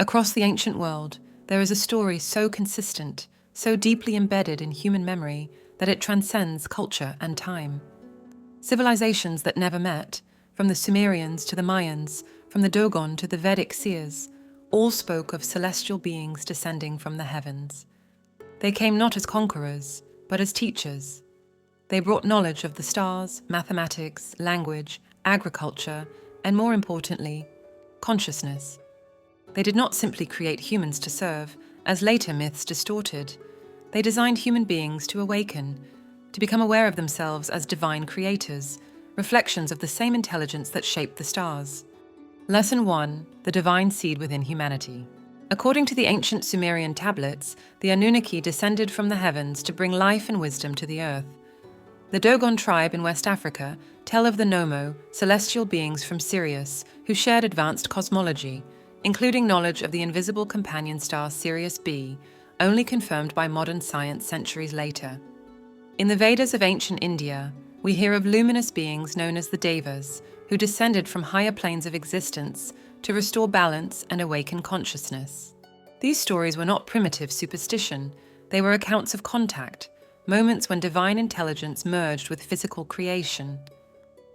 Across the ancient world, there is a story so consistent, so deeply embedded in human memory that it transcends culture and time. Civilizations that never met, from the Sumerians to the Mayans, from the Dogon to the Vedic seers, all spoke of celestial beings descending from the heavens. They came not as conquerors, but as teachers. They brought knowledge of the stars, mathematics, language, agriculture, and more importantly, consciousness. They did not simply create humans to serve, as later myths distorted. They designed human beings to awaken, to become aware of themselves as divine creators, reflections of the same intelligence that shaped the stars. Lesson 1: The Divine Seed Within Humanity. According to the ancient Sumerian tablets, the Anunnaki descended from the heavens to bring life and wisdom to the earth. The Dogon tribe in West Africa tell of the Nomo, celestial beings from Sirius, who shared advanced cosmology, including knowledge of the invisible companion star Sirius B, only confirmed by modern science centuries later. In the Vedas of ancient India, we hear of luminous beings known as the Devas, who descended from higher planes of existence to restore balance and awaken consciousness. These stories were not primitive superstition, they were accounts of contact, moments when divine intelligence merged with physical creation.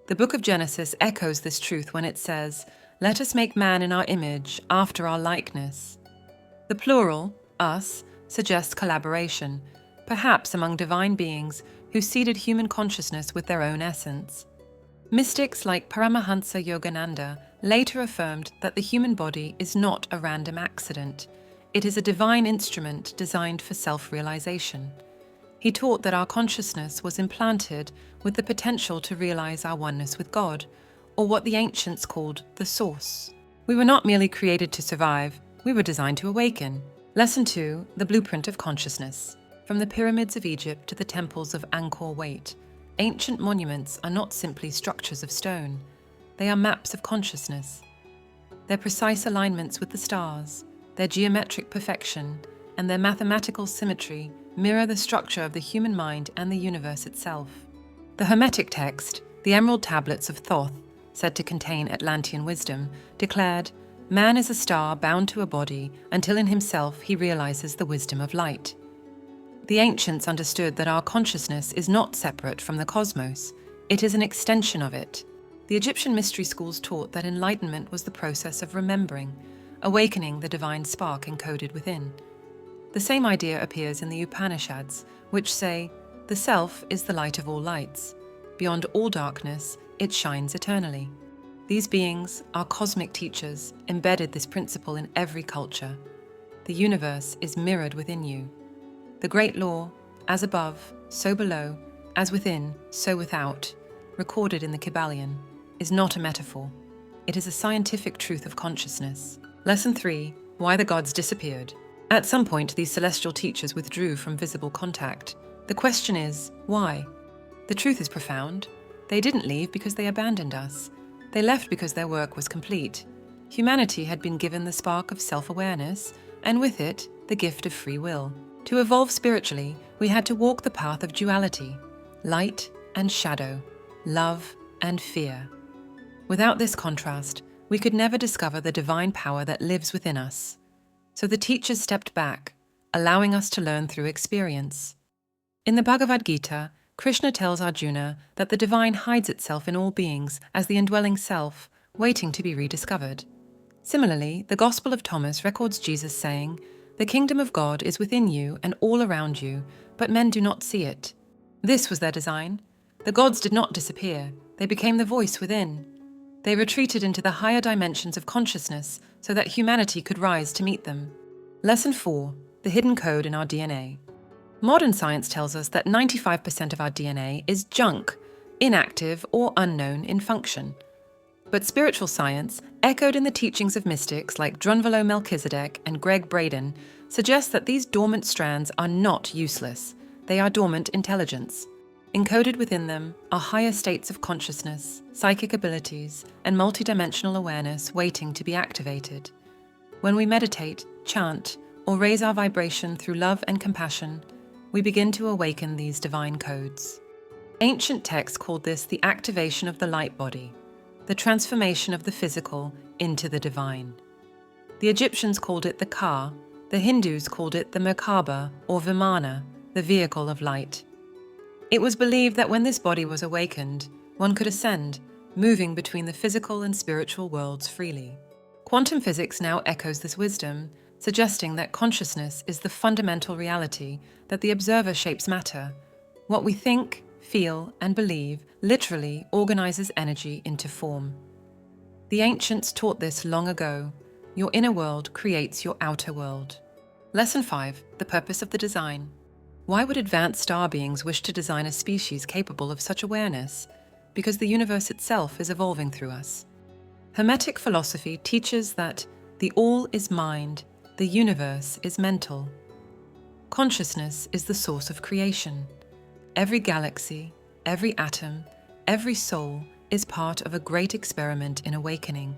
The book of Genesis echoes this truth when it says, "Let us make man in our image, after our likeness." The plural, us, suggests collaboration, perhaps among divine beings who seeded human consciousness with their own essence. Mystics like Paramahansa Yogananda later affirmed that the human body is not a random accident. It is a divine instrument designed for self-realization. He taught that our consciousness was implanted with the potential to realize our oneness with God, or what the ancients called the Source. We were not merely created to survive, we were designed to awaken. Lesson 2: The Blueprint of Consciousness. From the pyramids of Egypt to the temples of Angkor Wat, ancient monuments are not simply structures of stone. They are maps of consciousness. Their precise alignments with the stars, their geometric perfection, and their mathematical symmetry mirror the structure of the human mind and the universe itself. The Hermetic text, the Emerald Tablets of Thoth, said to contain Atlantean wisdom, declared, "Man is a star bound to a body until in himself he realizes the wisdom of light." The ancients understood that our consciousness is not separate from the cosmos, it is an extension of it. The Egyptian mystery schools taught that enlightenment was the process of remembering, awakening the divine spark encoded within. The same idea appears in the Upanishads, which say, "The self is the light of all lights. Beyond all darkness, it shines eternally." These beings, our cosmic teachers, embedded this principle in every culture. The universe is mirrored within you. The great law, as above, so below, as within, so without, recorded in the Kybalion, is not a metaphor. It is a scientific truth of consciousness. Lesson 3: Why the gods disappeared. At some point, these celestial teachers withdrew from visible contact. The question is, why? The truth is profound. They didn't leave because they abandoned us. They left because their work was complete. Humanity had been given the spark of self-awareness, and with it, the gift of free will. To evolve spiritually, we had to walk the path of duality, light and shadow, love and fear. Without this contrast, we could never discover the divine power that lives within us. So the teachers stepped back, allowing us to learn through experience. In the Bhagavad Gita, Krishna tells Arjuna that the divine hides itself in all beings as the indwelling self, waiting to be rediscovered. Similarly, the Gospel of Thomas records Jesus saying, "The kingdom of God is within you and all around you, but men do not see it." This was their design. The gods did not disappear. They became the voice within. They retreated into the higher dimensions of consciousness so that humanity could rise to meet them. Lesson 4: The hidden code in our DNA. Modern science tells us that 95% of our DNA is junk, inactive or unknown in function. But spiritual science, echoed in the teachings of mystics like Drunvalo Melchizedek and Greg Braden, suggests that these dormant strands are not useless. They are dormant intelligence. Encoded within them are higher states of consciousness, psychic abilities, and multidimensional awareness waiting to be activated. When we meditate, chant, or raise our vibration through love and compassion, we begin to awaken these divine codes. Ancient texts called this the activation of the light body, the transformation of the physical into the divine. The Egyptians called it the Ka, the Hindus called it the Merkaba or Vimana, the vehicle of light. It was believed that when this body was awakened, one could ascend, moving between the physical and spiritual worlds freely. Quantum physics now echoes this wisdom, suggesting that consciousness is the fundamental reality that the observer shapes matter. What we think, feel, and believe literally organizes energy into form. The ancients taught this long ago. Your inner world creates your outer world. Lesson 5. The purpose of the design. Why would advanced star beings wish to design a species capable of such awareness? Because the universe itself is evolving through us. Hermetic philosophy teaches that the all is mind, the universe is mental. Consciousness is the source of creation. Every galaxy, every atom, every soul is part of a great experiment in awakening,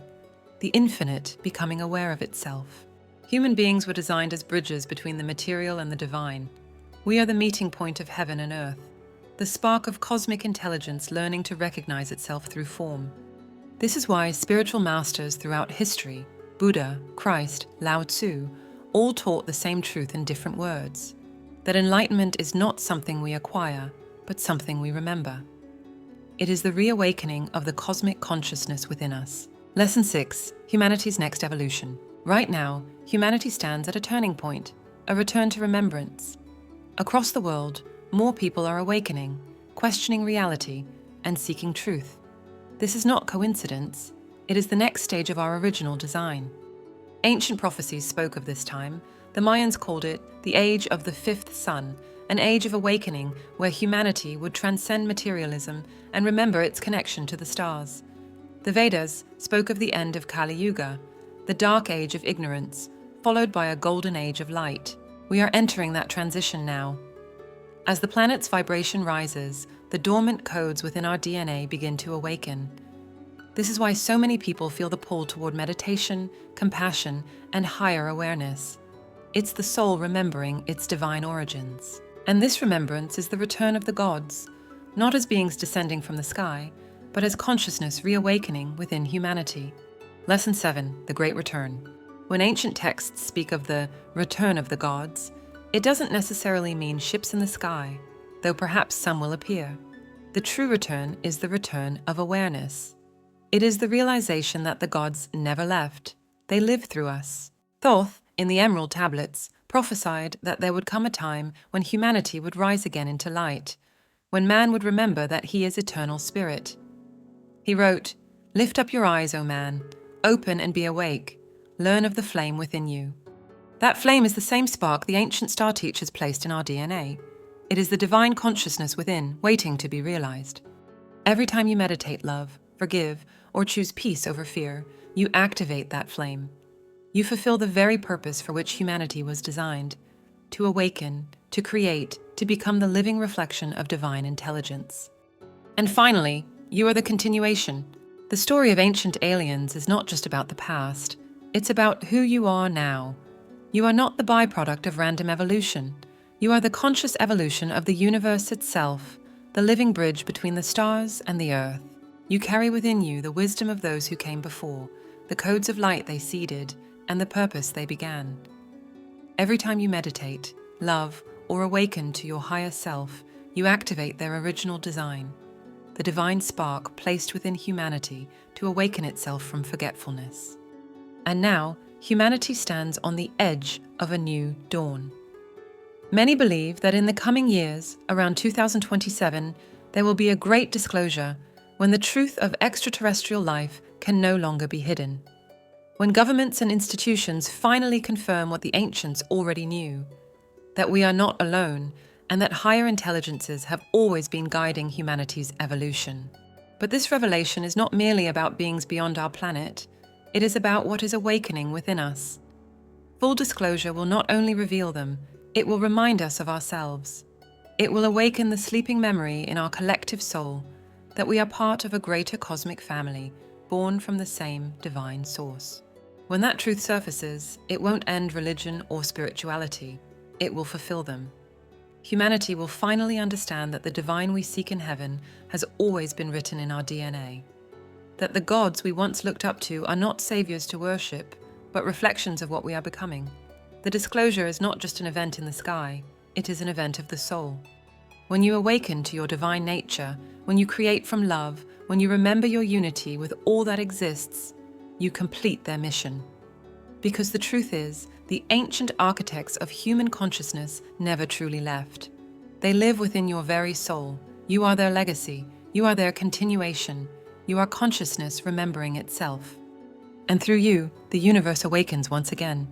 the infinite becoming aware of itself. Human beings were designed as bridges between the material and the divine. We are the meeting point of heaven and earth, the spark of cosmic intelligence learning to recognize itself through form. This is why spiritual masters throughout history, Buddha, Christ, Lao Tzu, all taught the same truth in different words, that enlightenment is not something we acquire, but something we remember. It is the reawakening of the cosmic consciousness within us. Lesson 6. Humanity's next evolution. Right now, humanity stands at a turning point, a return to remembrance. Across the world, more people are awakening, questioning reality, and seeking truth. This is not coincidence. It is the next stage of our original design. Ancient prophecies spoke of this time. The Mayans called it the age of the fifth sun, an age of awakening where humanity would transcend materialism and remember its connection to the stars. The Vedas spoke of the end of Kali Yuga, the dark age of ignorance, followed by a golden age of light. We are entering that transition now. As the planet's vibration rises, the dormant codes within our DNA begin to awaken. This is why so many people feel the pull toward meditation, compassion, and higher awareness. It's the soul remembering its divine origins. And this remembrance is the return of the gods, not as beings descending from the sky, but as consciousness reawakening within humanity. Lesson 7. The Great Return. When ancient texts speak of the return of the gods, it doesn't necessarily mean ships in the sky, though perhaps some will appear. The true return is the return of awareness. It is the realization that the gods never left. They live through us. Thoth, in the Emerald Tablets, prophesied that there would come a time when humanity would rise again into light, when man would remember that he is eternal spirit. He wrote, "Lift up your eyes, O man, open and be awake. Learn of the flame within you." That flame is the same spark the ancient star teachers placed in our DNA. It is the divine consciousness within, waiting to be realized. Every time you meditate love, forgive, or choose peace over fear, you activate that flame. You fulfill the very purpose for which humanity was designed: to awaken, to create, to become the living reflection of divine intelligence. And finally, you are the continuation. The story of ancient aliens is not just about the past. It's about who you are now. You are not the byproduct of random evolution. You are the conscious evolution of the universe itself, the living bridge between the stars and the earth. You carry within you the wisdom of those who came before, the codes of light they seeded, and the purpose they began. Every time you meditate, love, or awaken to your higher self, you activate their original design, the divine spark placed within humanity to awaken itself from forgetfulness. And now, humanity stands on the edge of a new dawn. Many believe that in the coming years, around 2027, there will be a great disclosure when the truth of extraterrestrial life can no longer be hidden. When governments and institutions finally confirm what the ancients already knew, that we are not alone and that higher intelligences have always been guiding humanity's evolution. But this revelation is not merely about beings beyond our planet. It is about what is awakening within us. Full disclosure will not only reveal them, it will remind us of ourselves. It will awaken the sleeping memory in our collective soul that we are part of a greater cosmic family, born from the same divine source. When that truth surfaces, it won't end religion or spirituality. It will fulfill them. Humanity will finally understand that the divine we seek in heaven has always been written in our DNA. That the gods we once looked up to are not saviors to worship, but reflections of what we are becoming. The disclosure is not just an event in the sky, it is an event of the soul. When you awaken to your divine nature, when you create from love, when you remember your unity with all that exists, you complete their mission. Because the truth is, the ancient architects of human consciousness never truly left. They live within your very soul. You are their legacy. You are their continuation. You are consciousness remembering itself. And through you, the universe awakens once again.